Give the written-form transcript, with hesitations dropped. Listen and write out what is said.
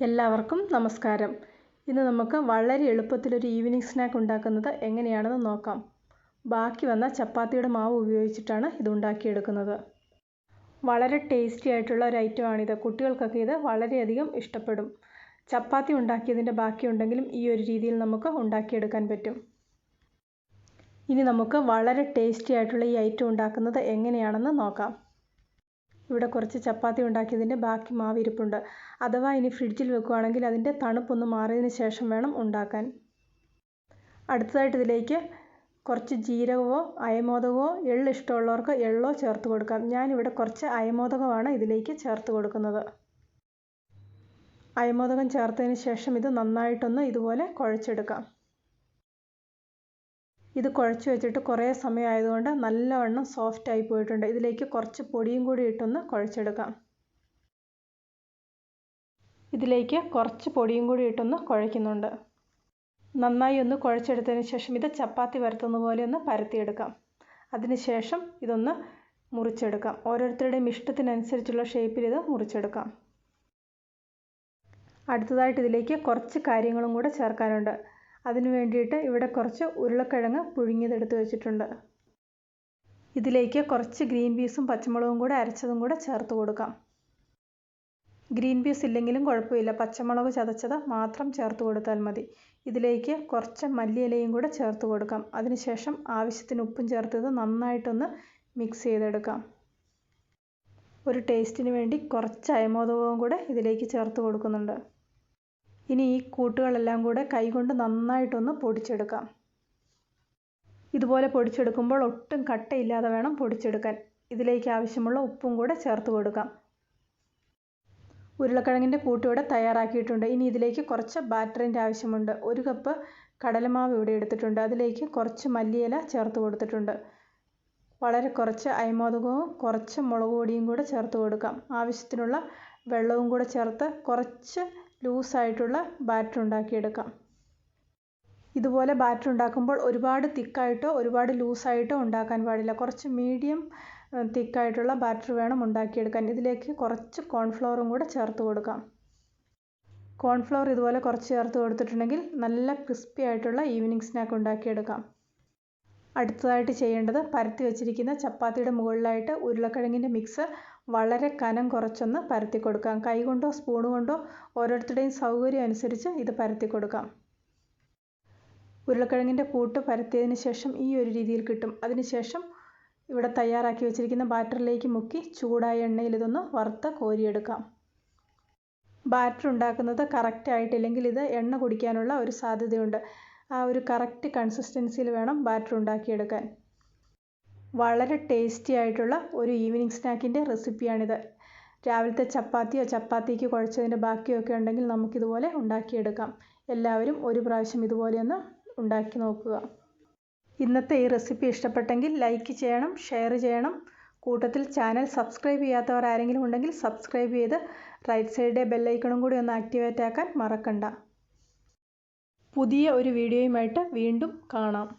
എല്ലാവർക്കും നമസ്കാരം. ഇന്ന് നമുക്ക് വളരെ എളുപ്പത്തിലൊരു ഈവനിങ് സ്നാക്ക് ഉണ്ടാക്കുന്നത് എങ്ങനെയാണെന്ന് നോക്കാം. ബാക്കി വന്ന ചപ്പാത്തിയുടെ മാവ് ഉപയോഗിച്ചിട്ടാണ് ഇത് ഉണ്ടാക്കിയെടുക്കുന്നത്. വളരെ ടേസ്റ്റി ആയിട്ടുള്ള ഒരു ഐറ്റമാണിത്. കുട്ടികൾക്കൊക്കെ ഇത് വളരെയധികം ഇഷ്ടപ്പെടും. ചപ്പാത്തി ഉണ്ടാക്കിയതിൻ്റെ ബാക്കിയുണ്ടെങ്കിലും ഈ ഒരു രീതിയിൽ നമുക്ക് ഉണ്ടാക്കിയെടുക്കാൻ പറ്റും. ഇനി നമുക്ക് വളരെ ടേസ്റ്റി ആയിട്ടുള്ള ഈ ഐറ്റം ഉണ്ടാക്കുന്നത് എങ്ങനെയാണെന്ന് നോക്കാം. ഇവിടെ കുറച്ച് ചപ്പാത്തി ഉണ്ടാക്കിയതിൻ്റെ ബാക്കി മാവ് ഇരിപ്പുണ്ട്. അഥവാ ഇനി ഫ്രിഡ്ജിൽ വെക്കുകയാണെങ്കിൽ അതിൻ്റെ തണുപ്പൊന്ന് മാറിയതിന് ശേഷം വേണം ഉണ്ടാക്കാൻ. അടുത്തതായിട്ട് ഇതിലേക്ക് കുറച്ച് ജീരകമോ അയമോദകമോ എള്ള് ഇഷ്ടമുള്ളവർക്ക് എള്ളോ ചേർത്ത് കൊടുക്കാം. ഞാനിവിടെ കുറച്ച് അയമോദകമാണ് ഇതിലേക്ക് ചേർത്ത് കൊടുക്കുന്നത്. അയമോദകം ചേർത്തതിന് ശേഷം ഇത് നന്നായിട്ടൊന്ന് ഇതുപോലെ കുഴച്ചെടുക്കാം. ഇത് കുഴച്ച് വെച്ചിട്ട് കുറേ സമയം ആയതുകൊണ്ട് നല്ലവണ്ണം സോഫ്റ്റായി പോയിട്ടുണ്ട്. ഇതിലേക്ക് കുറച്ച് പൊടിയും കൂടി ഇട്ടൊന്ന് കുഴച്ചെടുക്കാം. ഇതിലേക്ക് കുറച്ച് പൊടിയും കൂടി ഇട്ടൊന്ന് കുഴയ്ക്കുന്നുണ്ട്. നന്നായി ഒന്ന് കുഴച്ചെടുത്തതിന് ശേഷം ഇത് ചപ്പാത്തി പരത്തുന്ന പോലെ ഒന്ന് പരത്തിയെടുക്കാം. അതിനുശേഷം ഇതൊന്ന് മുറിച്ചെടുക്കാം. ഓരോരുത്തരുടെയും ഇഷ്ടത്തിനനുസരിച്ചുള്ള ഷേപ്പിൽ ഇത് മുറിച്ചെടുക്കാം. അടുത്തതായിട്ട് ഇതിലേക്ക് കുറച്ച് കാര്യങ്ങളും കൂടെ ചേർക്കാനുണ്ട്. അതിനു വേണ്ടിയിട്ട് ഇവിടെ കുറച്ച് ഉരുളക്കിഴങ്ങ് പുഴുങ്ങിയതെടുത്ത് വെച്ചിട്ടുണ്ട്. ഇതിലേക്ക് കുറച്ച് ഗ്രീൻ പീസും പച്ചമുളകും കൂടെ അരച്ചതും കൂടെ ചേർത്ത് കൊടുക്കാം. ഗ്രീൻ പീസ് ഇല്ലെങ്കിലും കുഴപ്പമില്ല, പച്ചമുളക് ചതച്ചത് മാത്രം ചേർത്ത് കൊടുത്താൽ മതി. ഇതിലേക്ക് കുറച്ച് മല്ലിയിലയും കൂടെ ചേർത്ത് കൊടുക്കാം. അതിനുശേഷം ആവശ്യത്തിന് ഉപ്പും ചേർത്തത് നന്നായിട്ടൊന്ന് മിക്സ് ചെയ്തെടുക്കാം. ഒരു ടേസ്റ്റിന് വേണ്ടി കുറച്ച് അയമോദകവും കൂടെ ഇതിലേക്ക് ചേർത്ത് കൊടുക്കുന്നുണ്ട്. ഇനി ഈ കൂട്ടുകളെല്ലാം കൂടെ കൈകൊണ്ട് നന്നായിട്ടൊന്ന് പൊടിച്ചെടുക്കാം. ഇതുപോലെ പൊടിച്ചെടുക്കുമ്പോൾ ഒട്ടും കട്ടയില്ലാതെ വേണം പൊടിച്ചെടുക്കാൻ. ഇതിലേക്ക് ആവശ്യമുള്ള ഉപ്പും കൂടെ ചേർത്ത് കൊടുക്കാം. ഉരുളക്കിഴങ്ങിൻ്റെ കൂട്ട് ഇവിടെ തയ്യാറാക്കിയിട്ടുണ്ട്. ഇനി ഇതിലേക്ക് കുറച്ച് ബാറ്ററിൻ്റെ ആവശ്യമുണ്ട്. 1 കപ്പ് കടലമാവ് ഇവിടെ എടുത്തിട്ടുണ്ട്. അതിലേക്ക് കുറച്ച് മല്ലിയില ചേർത്ത് കൊടുത്തിട്ടുണ്ട്. വളരെ കുറച്ച് അയമോദകവും കുറച്ച് മുളക് പൊടിയും കൂടെ ചേർത്ത് കൊടുക്കാം. ആവശ്യത്തിനുള്ള വെള്ളവും കൂടെ ചേർത്ത് കുറച്ച് ലൂസായിട്ടുള്ള ബാറ്റർ ഉണ്ടാക്കിയെടുക്കാം. ഇതുപോലെ ബാറ്റർ ഉണ്ടാക്കുമ്പോൾ ഒരുപാട് തിക്കായിട്ടോ ഒരുപാട് ലൂസായിട്ടോ ഉണ്ടാക്കാൻ പാടില്ല. കുറച്ച് മീഡിയം തിക്കായിട്ടുള്ള ബാറ്റർ വേണം ഉണ്ടാക്കിയെടുക്കാൻ. ഇതിലേക്ക് കുറച്ച് കോൺഫ്ലവറും കൂടെ ചേർത്ത് കൊടുക്കാം. കോൺഫ്ലവർ ഇതുപോലെ കുറച്ച് ചേർത്ത് കൊടുത്തിട്ടുണ്ടെങ്കിൽ നല്ല ക്രിസ്പി ആയിട്ടുള്ള ഈവനിങ് സ്നാക്ക് ഉണ്ടാക്കിയെടുക്കാം. അടുത്തതായിട്ട് ചെയ്യേണ്ടത് പരത്തി വെച്ചിരിക്കുന്ന ചപ്പാത്തിയുടെ മുകളിലായിട്ട് ഉരുളക്കിഴങ്ങിൻ്റെ മിക്സ് വളരെ കനം കുറച്ചൊന്ന് പരത്തി കൊടുക്കാം. കൈകൊണ്ടോ സ്പൂൺ കൊണ്ടോ ഓരോരുത്തരുടെയും സൗകര്യം അനുസരിച്ച് ഇത് പരത്തി കൊടുക്കാം. ഉരുളക്കിഴങ്ങിൻ്റെ കൂട്ട് പരത്തിയതിന് ശേഷം ഈ ഒരു രീതിയിൽ കിട്ടും. അതിനുശേഷം ഇവിടെ തയ്യാറാക്കി വെച്ചിരിക്കുന്ന ബാറ്ററിലേക്ക് മുക്കി ചൂടായ എണ്ണയിൽ ഇതൊന്ന് വറുത്ത് കോരിയെടുക്കാം. ബാറ്റർ ഉണ്ടാക്കുന്നത് കറക്റ്റ് ആയിട്ടില്ലെങ്കിൽ ഇത് എണ്ണ കുടിക്കാനുള്ള ഒരു സാധ്യതയുണ്ട്. ആ ഒരു കറക്റ്റ് കൺസിസ്റ്റൻസിയിൽ വേണം ബാറ്റർ ഉണ്ടാക്കിയെടുക്കാൻ. വളരെ ടേസ്റ്റി ആയിട്ടുള്ള ഒരു ഈവനിങ് സ്നാക്കിൻ്റെ റെസിപ്പിയാണിത്. രാവിലത്തെ ചപ്പാത്തിയോ ചപ്പാത്തിക്ക് കുഴച്ചതിൻ്റെ ബാക്കിയൊക്കെ ഉണ്ടെങ്കിൽ നമുക്കിതുപോലെ ഉണ്ടാക്കിയെടുക്കാം. എല്ലാവരും ഒരു പ്രാവശ്യം ഇതുപോലെ ഒന്ന് ഉണ്ടാക്കി നോക്കുക. ഇന്നത്തെ ഈ റെസിപ്പി ഇഷ്ടപ്പെട്ടെങ്കിൽ ലൈക്ക് ചെയ്യണം, ഷെയർ ചെയ്യണം. കൂട്ടത്തിൽ ചാനൽ സബ്സ്ക്രൈബ് ചെയ്യാത്തവർ ആരെങ്കിലും ഉണ്ടെങ്കിൽ സബ്സ്ക്രൈബ് ചെയ്ത് റൈറ്റ് സൈഡിലെ ബെല്ലൈക്കണും കൂടി ഒന്ന് ആക്ടിവേറ്റ് ആക്കാൻ മറക്കണ്ട. പുതിയ ഒരു വീഡിയോയുമായിട്ട് വീണ്ടും കാണാം.